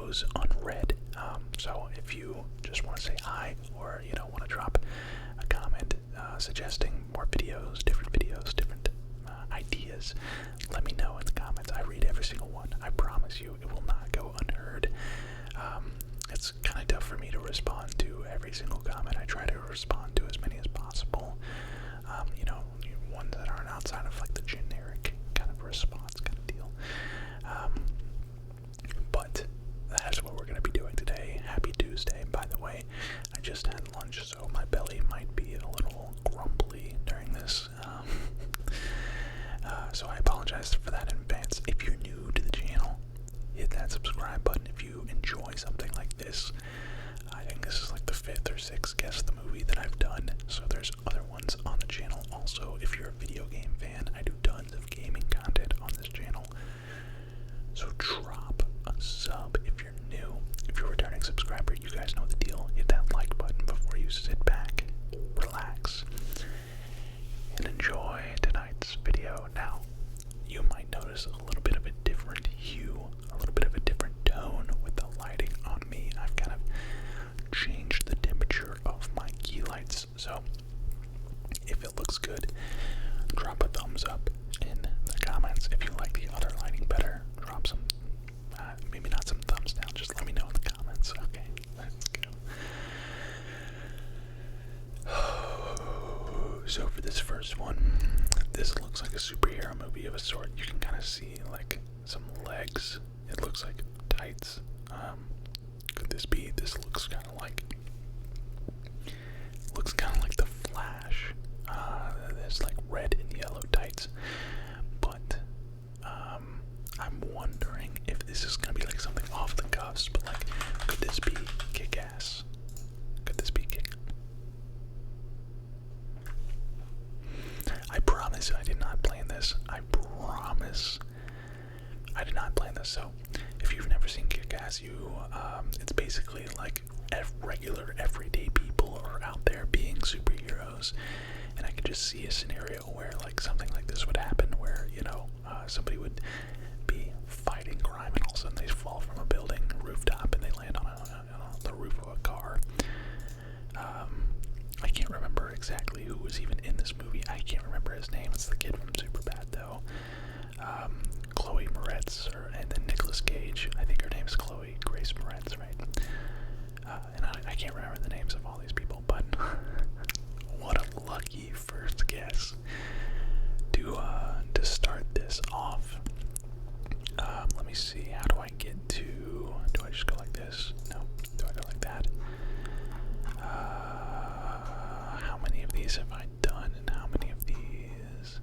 goes unread. So if you just want to say hi, or want to drop a comment suggesting more videos, different ideas, let me know in the comments. I read every single one. I promise you, it will not go unheard. It's kind of tough for me to respond to every single comment. I try to respond to as many as possible. Ones that aren't outside of like the generic kind of response kind of deal. But that's what we're going to be doing today. Happy Tuesday, by the way. I just had lunch, so my belly might be a little grumbly during this. So I apologize for that in advance. If you're new to the channel, hit that subscribe button. If you enjoy something like this, I think this is like the 5th or 6th Guess the Movie that I've done. So there's other ones on the channel. Also, if you're a video game fan, I do tons of gaming content on this channel. So drop a sub if you're new. If you're a returning subscriber, you guys know the deal. Hit that like button before you sit back, relax, and enjoy tonight's video. Now, you might notice a little bit of a different hue, a little bit of a different tone with the lighting on me. I've kind of changed the temperature of my key lights, so if it looks good, drop a thumbs up in the comments. If you like the other lighting better, drop some, maybe not some thumbs down, just let me know in the comments. Okay, let's go. So for this first one, this looks like a superhero movie of a sort. You can kind of see like some legs. It looks like tights. Could this be? This looks kind of like the Flash. There's like red and yellow tights, but I'm wondering if this is gonna be like something off the cuffs. But like, could this be Kick-Ass? Could this be Kick? I promise I did not plan this. I promise I did not plan this. So if you've never seen Kick-Ass, it's basically like regular everyday people are out there being superheroes, and I could just see a scenario where like something like this would happen, where somebody would be fighting crime and all of a sudden they fall from a building rooftop and they land on the roof of a car. I can't remember exactly who was even in this movie. I can't remember his name. It's the kid from Superbad though. Chloe Moretz, and then Nicolas Cage. I think her name is Chloe Grace Moretz, right? And I can't remember the names of all these people, but what a lucky first guess to start this off. Let me see. How do I get to? Do I just go like this? No. Do I go like that? How many of these have I done, and how many of these?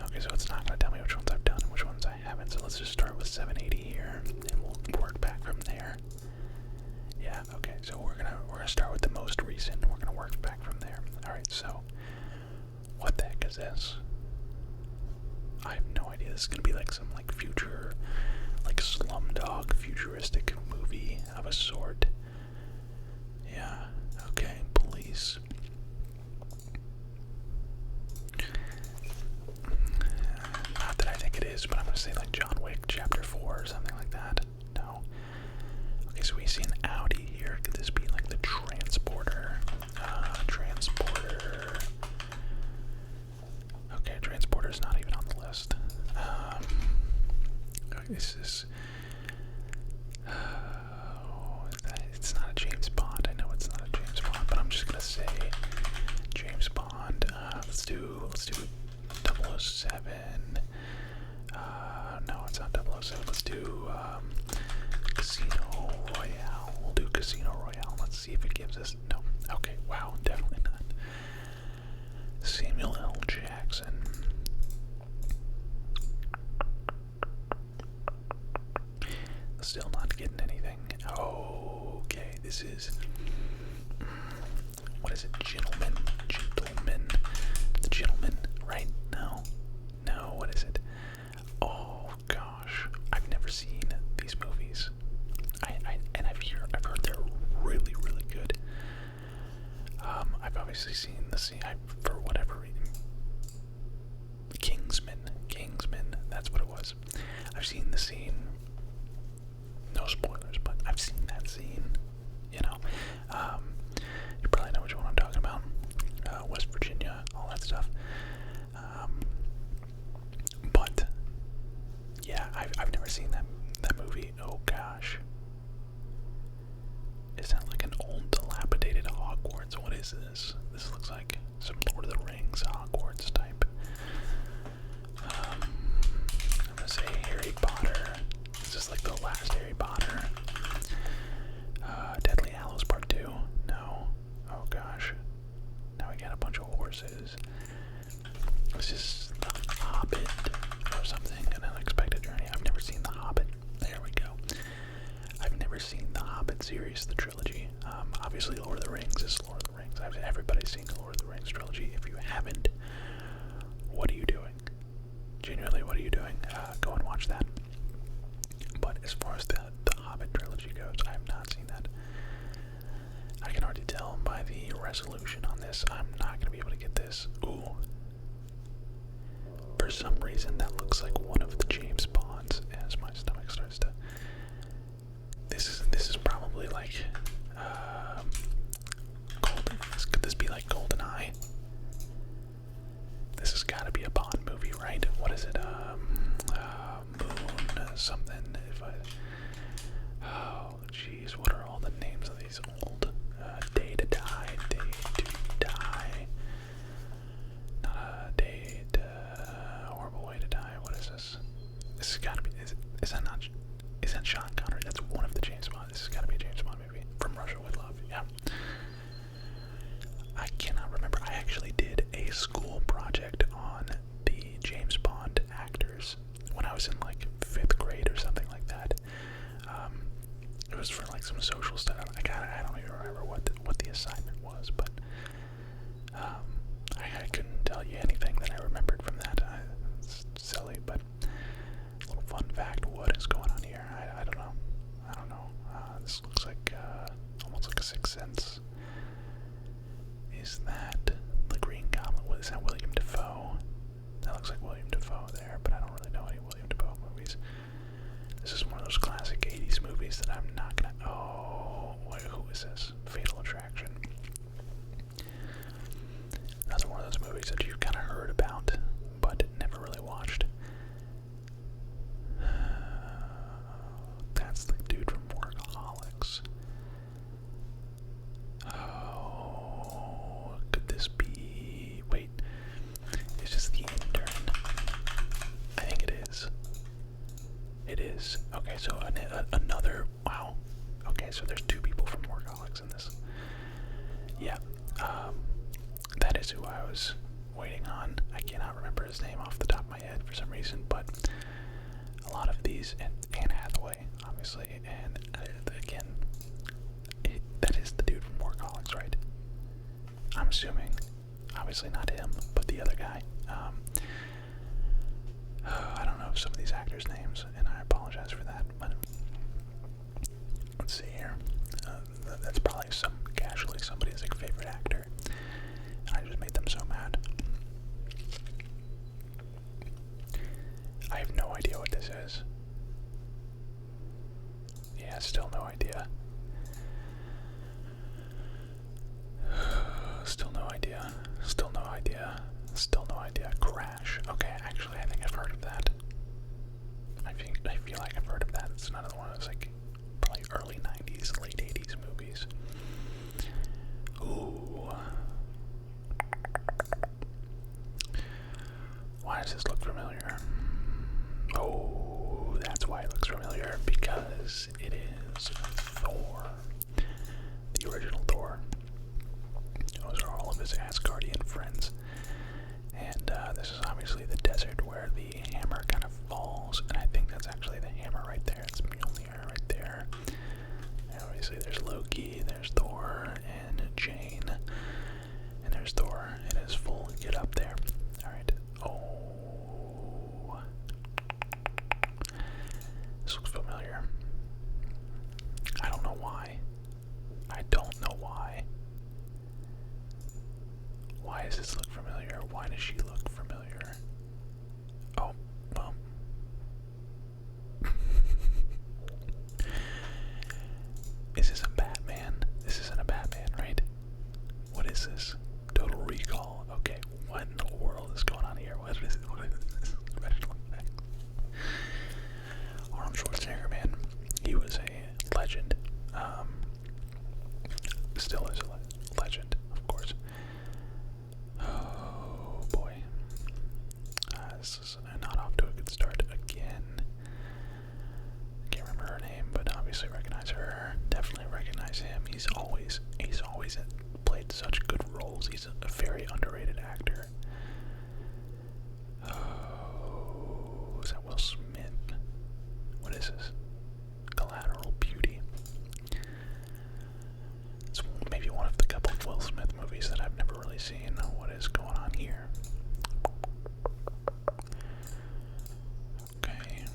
Okay, so it's not going to tell me which ones I've done and which ones I haven't. So let's just start with 780 here, and we'll work back from there. Yeah. Okay. So we're gonna start with the most recent. We're gonna work back from there. All right. So what the heck is this? I have no idea. This is gonna be like some like future, like Slumdog futuristic movie of a sort. Yeah. Okay. Police. Not that I think it is, but I'm gonna say like John Wick Chapter 4 or something like that. No. Okay, so we see an Audi here. Could this be like the Transporter? Transporter. Okay, Transporter's not even on the list. This is. It's not a James Bond. I know it's not a James Bond, but I'm just gonna say James Bond. Let's do 007. No, it's not 007. Let's do Casino Royale. We'll do Casino Royale. Let's see if it gives us. No. Okay. Wow. Definitely not. Samuel L. Jackson. Still not getting anything. Okay. This is. What is it? Gentleman. The Gentleman, right? No. What is it? Oh gosh, I've never seen these movies. I've heard they're really, really good. I've obviously seen the scene for whatever reason. Kingsman, that's what it was. I've seen the scene no spoilers, but I've seen that scene. You know, you probably know which one I'm talking about. West Virginia, all that stuff. But yeah, I've never seen that movie. Oh gosh, is that like an old dilapidated Hogwarts? What is this? This looks like some Lord of the Rings Hogwarts type. I'm gonna say Harry Potter. Is this like the last Harry Potter? Deadly Hallows Part 2? No. Oh gosh. Now we got a bunch of horses. This is The Hobbit or something, an unexpected journey. I've never seen The Hobbit. There we go. I've never seen the Hobbit series, the trilogy. Obviously Lord of the Rings is Lord of the Rings. Everybody's seen the Lord of the Rings trilogy. If you haven't, what are you doing? Genuinely, what are you doing? Go and watch that. But as far as the Hobbit trilogy goes, I have not seen that. I can already tell by the resolution on this, I'm not going to be able to get this. Ooh. For some reason, that looks like one of the James Bonds as my stomach starts to... This is probably like... Could this be like GoldenEye? This has got to be a Bond movie, right? What is it? Moon something. Oh, jeez, what are all the names of these old? Day to Die, Day to Die. Not a Day to... Horrible Way to Die. What is this? This has got to be... Is that not... Is that Sean Connery? That's one of the James Bond. This has got to be a James Bond movie. From Russia with Love. Yeah. I cannot remember. I actually did a school project on the James Bond actors when I was in like 5th grade or something like that. It was for like some social stuff. I don't even remember what the assignment was, but I couldn't tell you anything that I remembered from that. It's silly, but a little fun fact: what is going on here? I don't know. I don't know. This looks like almost like a Sixth Sense. Is that the Green Goblin? What is that? William Dafoe? That looks like William Dafoe there, but I don't really know any William Dafoe movies. This is one of those classic 80s movies that I'm not gonna... Oh, wait, who is this? Fatal Attraction. Another one of those movies that you've kind of heard about, but never really watched. That's the dude from Workaholics. Oh, could this be... Wait, is this the intern? I think it is. It is. Okay, so another... Wow. Okay, so there's 2 people from Workaholics in this. Yeah. That is who I was waiting on. I cannot remember his name off the top of my head for some reason, but a lot of these, and Anne Hathaway, obviously, and again, that is the dude from Workaholics, right? I'm assuming. Obviously not him, but the other guy. I don't know some of these actors' names, and I apologize for that, but let's see here. That's probably casually somebody's like favorite actor. I just made them so mad. I have no idea what this is. Yeah, still no idea. Still no idea. Still no idea. Still no idea. Crash. Okay, actually, I think I've heard of that. I feel like I've heard of that. It's another one of those like probably early 90s, late 80s movies. Ooh. Why does this look familiar? Oh, that's why it looks familiar, because it is Thor. The original Thor. Those are all of his Asgardian friends. And this is obviously the desert where the hammer kind of falls, and I think that's actually the hammer right there. It's Mjolnir right there. And obviously there's Loki, there's Thor, and Jane. And there's Thor in his full get up there. Alright. Oh. This looks familiar. I don't know why. I don't know why. Why does this look familiar? Why does she look familiar? Oh, well. Is this a Batman? This isn't a Batman, right? What is this? Total Recall. Okay, what in the world is going on here? What is this? Special effects. Arnold Schwarzenegger, man. He was a legend. Still is a legend, of course. Oh boy. This is not off to a good start again. Can't remember her name, but obviously recognize her. Definitely recognize him. He's always played such good roles. He's a very underrated actor. Oh, is that Will Smith? What is this? Collateral Beauty. It's maybe one of the couple of Will Smith movies that I've never really seen. What is going on here? Okay.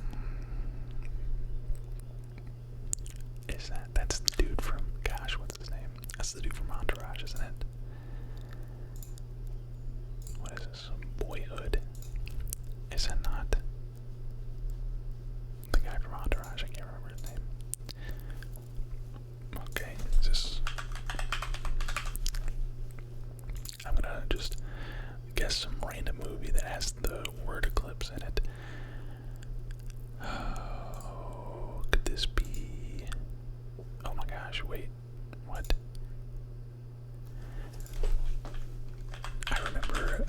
Is that's the dude from, gosh, what's his name? That's the dude from Entourage, isn't it? What is this? Boyhood? Is that not the guy from Entourage? I can't remember his name. Okay, is this... I'm gonna just guess some random movie that has the word eclipse in it. Oh, could this be... Oh my gosh, wait. What? I remember...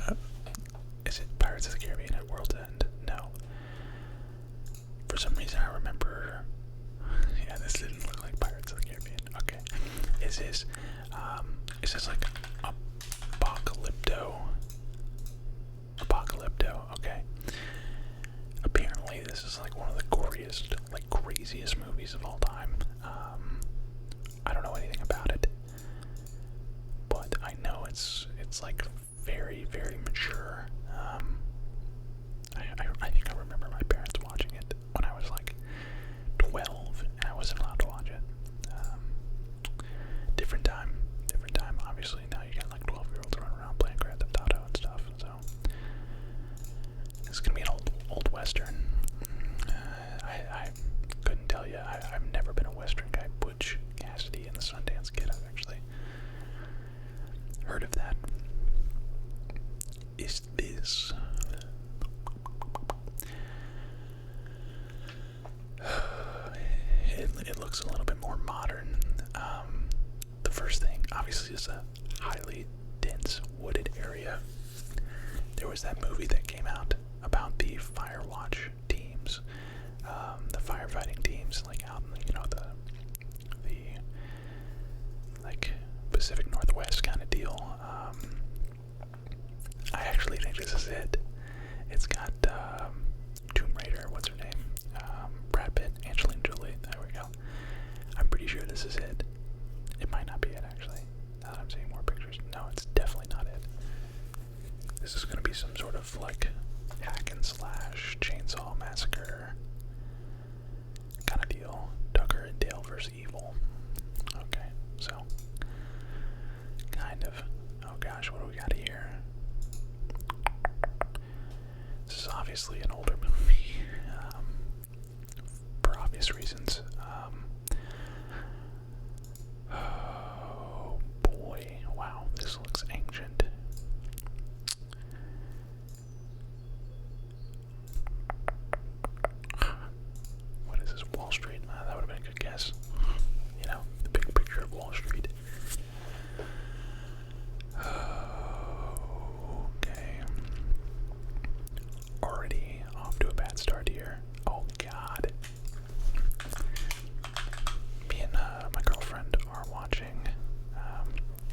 is it Pirates of the Caribbean at World's End? No. For some reason I remember... Yeah, this didn't look like Pirates of the Caribbean. Okay. Is this like Apocalypto, okay. Apparently this is like one of the goriest, like craziest movies of all time. I don't know anything about it, but I know it's like very, very mature. I think I remember my parents watching it when I was like 12 and I wasn't allowed to watch it. Different time. Obviously now you got like 12-year-olds running around playing Grand Theft Auto and stuff, so it's gonna be an old western. I couldn't tell you. I've never been a western guy. Butch Cassidy and the Sundance Kid. I've actually heard of that. Is this? It looks a little bit more modern. The first thing, obviously, is a highly dense wooded area. There was that movie that came out about the fire watch teams, the firefighting teams, like out in the like Pacific Northwest kind of deal. I actually think this is it. It's got Tomb Raider, what's her name? Brad Pitt, Angelina Jolie. There we go. I'm pretty sure this is it. It might not be it, actually. Now that I'm seeing more pictures. No, it's definitely not it. This is going to be some sort of like hack and slash chainsaw massacre kind of deal. Tucker and Dale versus Evil. Okay, so kind of. Oh gosh, what do we got here? This is obviously an older movie, for obvious reasons. Oh boy, wow, this looks ancient. What is this, Wall Street? That would have been a good guess. You know, the big picture of Wall Street. Okay. Already off to a bad start here. Oh god. Me and my girlfriend are watching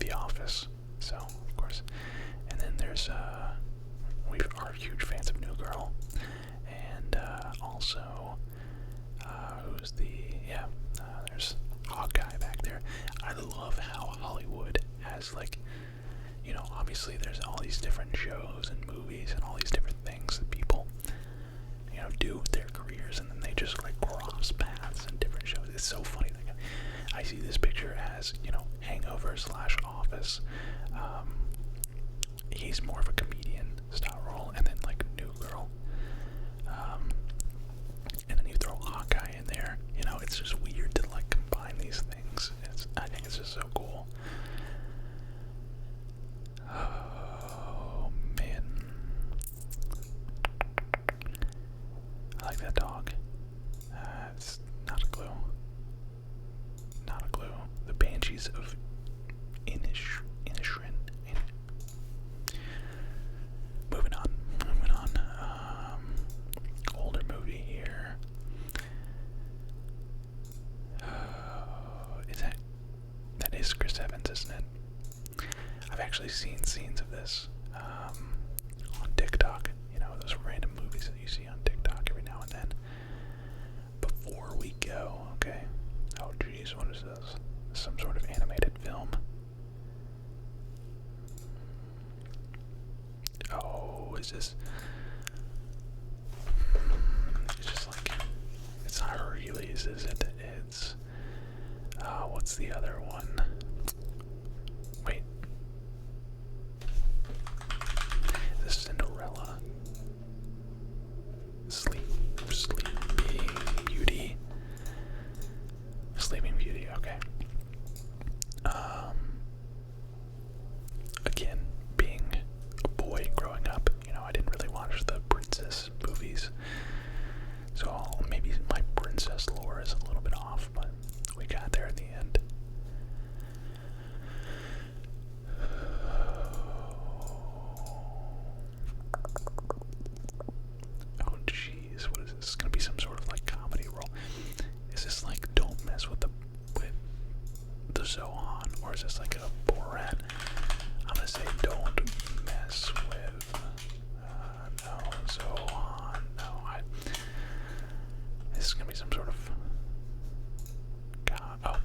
The Office, so of course. And then there's we are huge fans of New Girl, and also who's the there's Hawkeye back there. I love how Hollywood has, like, you know, obviously there's all these different shows and movies and all these different things that people, you know, do with their careers, and then they just like cross paths in different shows. It's so funny. Like, I see this picture as, you know, Hangover / Office. He's more of a comedian style role, and then like New Girl, and then you throw Hawkeye in there. You know, it's just weird to like combine these things series of Inisherin. Moving on. Older movie here. That is Chris Evans, isn't it? I've actually seen scenes of this on TikTok. You know, those random movies that you see on TikTok every now and then. Before we go, okay. Oh, geez, what is this? Some sort of animated film. Oh, is this? It's just like, it's not Hercules, is it? It's, what's the other one? Wait. Is this Cinderella? Sleeping Beauty. Sleeping Beauty, okay. Again, being a boy growing up, you know, I didn't really watch the princess movies. So maybe my princess lore is a little bit off, but we got there in the end. Oh jeez, what is this? It's gonna be some sort of like comedy role. Is this like Don't Mess with the Zohan, or is this like a Borat? I'm gonna say Don't Mess with no Zohan. No, this is gonna be some sort of God. Oh,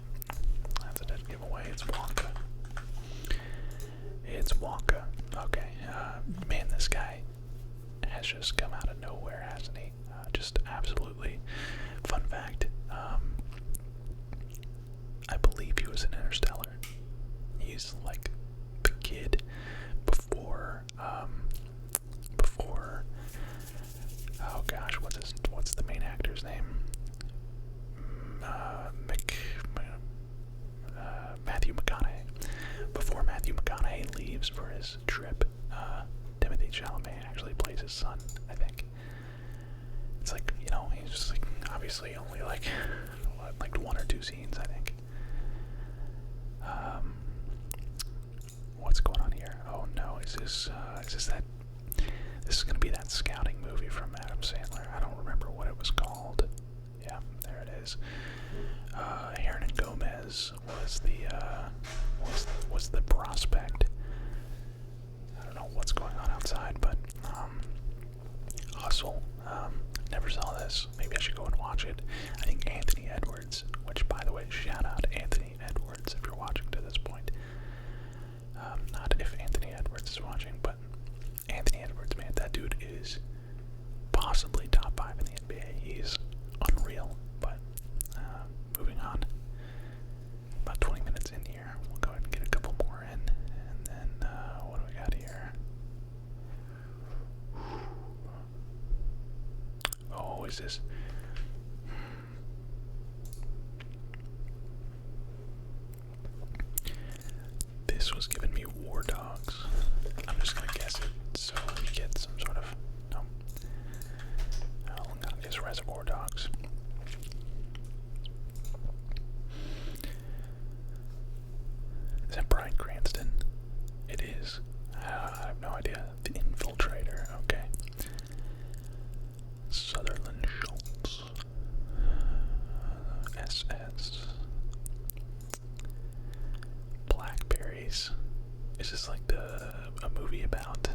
that's a dead giveaway. It's Wonka. It's Wonka. Okay, man, this guy has just come out of nowhere, hasn't he? Just absolutely. Fun fact. I believe he was in Interstellar. He's like the kid before, oh gosh, what's the main actor's name? Matthew McConaughey. Before Matthew McConaughey leaves for his trip, Timothy Chalamet actually plays his son, I think. It's like, you know, he's just like, obviously only like one or two scenes, I think. What's going on here? Oh no, is this that? This is gonna be that scouting movie from Adam Sandler. I don't remember what it was called. Yeah, there it is. Hernan Gomez was the prospect. I don't know what's going on outside, but Hustle. Never saw this. Maybe I should go and watch it. I think Anthony Edwards, which by the way, shout out to Anthony Edwards if you're watching to this point. Not if Anthony Edwards is watching, but Anthony Edwards, man, that dude is possibly top 5 in the NBA. He's unreal. But moving on. About 20 minutes in here. We'll go ahead and get a couple more in. And then, what do we got here? Oh, is this? This was giving me War Dogs. I'm just gonna guess it so we get some sort of. No. I'm gonna guess Reservoir Dogs. Is that Bryan Cranston? It is. I have no idea. The Infiltrator, okay. Sutherland Schultz. SS. Blackberries. Is this like a movie about?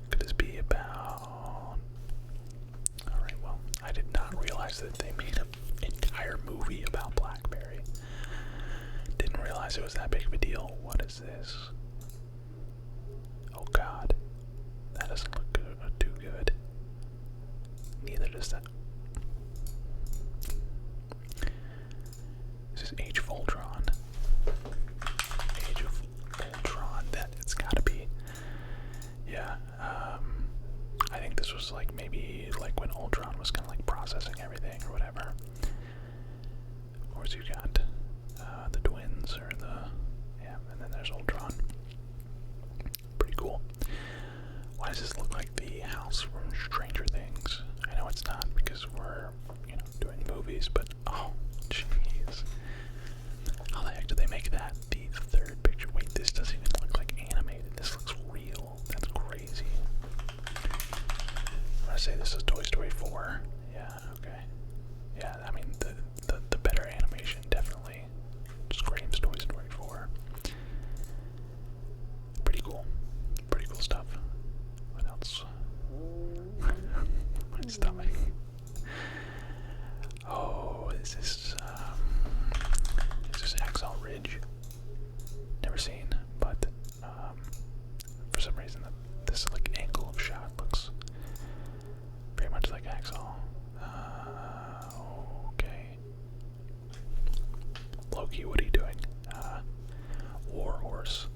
Could this be about? Alright, well, I did not realize that they made an entire movie about Blackberry. Didn't realize it was that big of a deal. What is this? Oh god. That doesn't look too good. Neither does that. This is Age of Ultron. Age of Ultron. That it's gotta be. Yeah. I think this was like maybe like when Ultron was kind of like processing everything or whatever. Of course, you got the twins or and then there's Ultron. Pretty cool. Why does this look like the house from Stranger Things? I know it's not because we're, doing movies, but oh, jeez. is this Axel Ridge? Never seen, but for some reason this like angle of shot looks very much like Axel. Okay. Loki, what are you doing? War Horse.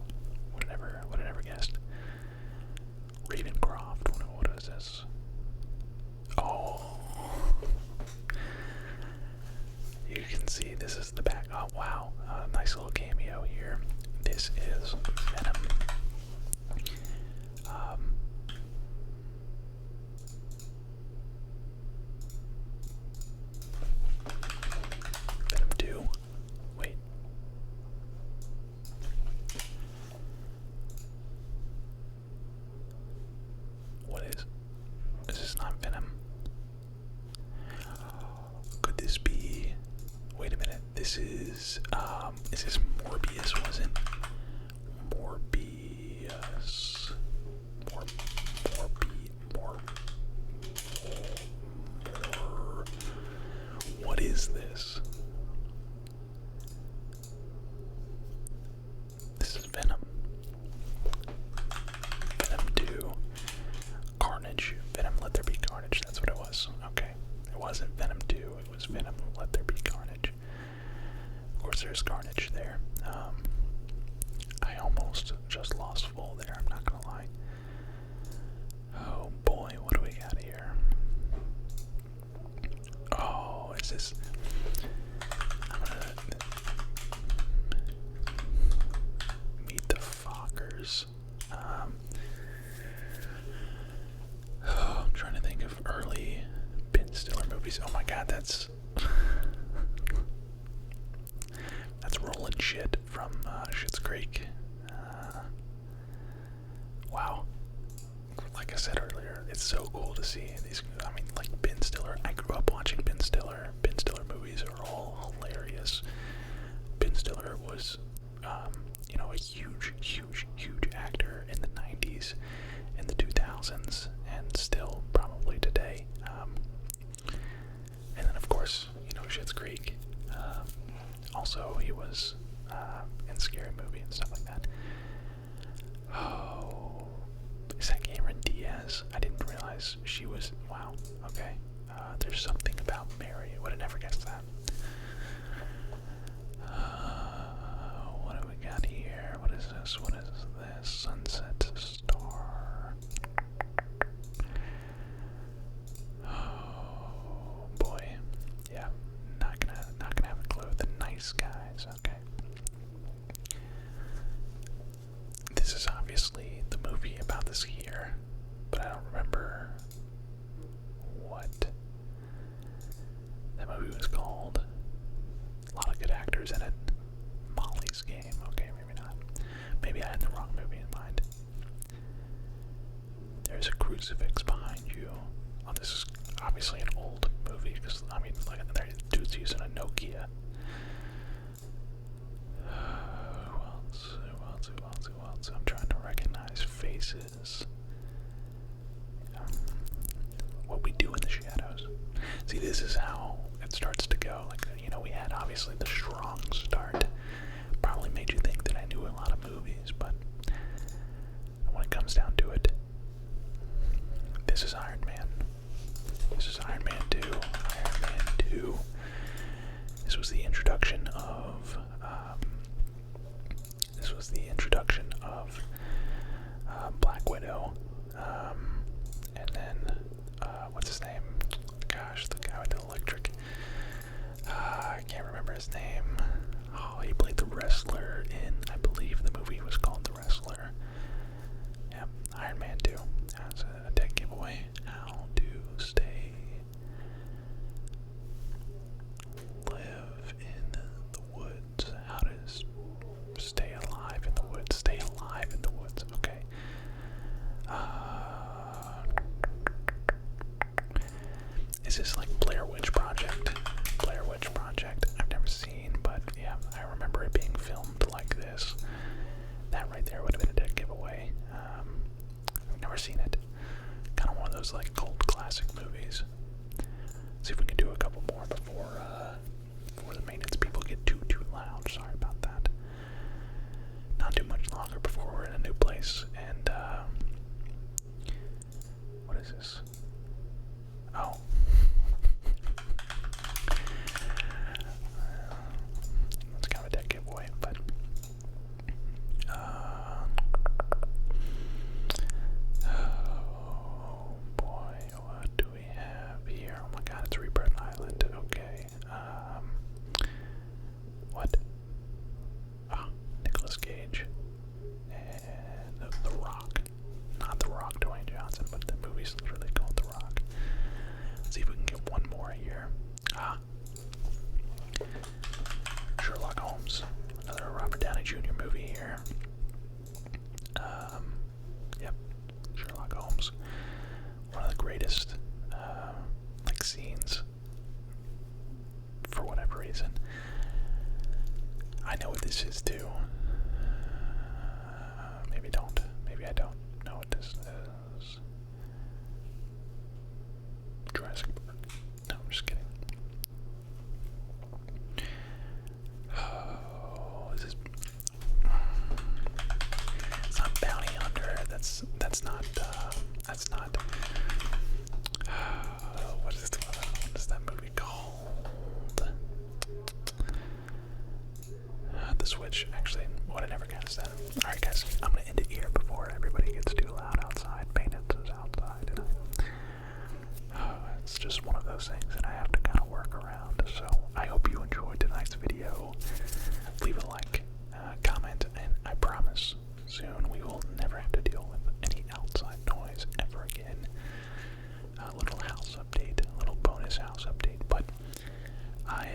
Would have never guessed. Ravencroft. What is this? Oh. You can see this is the back. Oh wow. Nice little cameo here. This is Venom. Venom 2. Wait. What is this not Venom? Could this be? Wait a minute. This is this Morbius, wasn't? Morbius. What is this? This is Venom. Venom 2. Carnage. Venom Let There Be Carnage. That's what it was. Okay. It wasn't Venom 2. It was Venom Let There Be Carnage. Of course, there's Carnage there. I almost just lost full there. I'm not gonna lie. Oh boy, what do we got here? Oh, is this? I'm gonna meet the Fockers. I'm trying to think of early Ben Stiller movies. Oh my God, that's Roland Shit from Schitt's Creek. Wow. Like I said earlier, it's so cool to see these. I mean, like Ben Stiller. I grew up watching Ben Stiller. Ben Stiller movies are all hilarious. Ben Stiller was, a huge actor in the 90s, in the 2000s, and still probably today. And then, of course, Schitt's Creek. Also, he was in Scary Movie and stuff like that. Oh, is that Cameron Diaz? I didn't realize she was. Wow. Okay. There's something about Mary. Would have never guessed that. What do we got here? What is this? What is this? Sunset Star. Oh boy. Yeah. Not gonna have a clue. The Nice Guys. Okay. This is obviously the movie about the skier, but I don't remember what that movie was called. A lot of good actors in it. Molly's Game. Okay, maybe not. Maybe I had the wrong movie in mind. There's a crucifix behind you. Oh, this is obviously an old movie because I mean, like, dude's using a Nokia. Who else? I'm trying to recognize faces. What we do in the shadows. See, this is how it starts to go. Like, we had obviously the strong start. Probably made you think that I knew a lot of movies, but when it comes down to it, this is Iron Man. This is Iron Man 2. Iron Man 2. This was the introduction of Black Widow, and then what's his name? Gosh, the guy with the electric. I can't remember his name. Oh, he played the wrestler in, I believe the movie was called The Wrestler. Yeah, Iron Man 2. That's a dead giveaway. How to stay live in the woods. How to stay alive in the woods. Stay alive in the woods. Okay. Is this like Blair Witch Project? Blair Witch Project. I've never seen, but yeah, I remember it being filmed like this. That right there would have been a dead giveaway. I've never seen it. Kind of one of those like cult Holmes, another Robert Downey Jr. movie here. Yep, Sherlock Holmes. One of the greatest, like, scenes, for whatever reason. I know what this is, too. Maybe don't. Maybe I don't know what this is. Jurassic Park. No, I'm just kidding. Oh, is this... It's not Bounty Hunter. That's not, what is that movie called? The Switch, actually. What, I never guessed that. Alright, guys, I'm gonna end it here before everybody gets too loud outside. Maintenance is outside, and it's just one of those things that I have to kind of work around. So, I hope you enjoyed tonight's video. Leave a like, comment, and I promise soon we will never have to deal with any outside noise ever again. A little house update, a little bonus house update, but I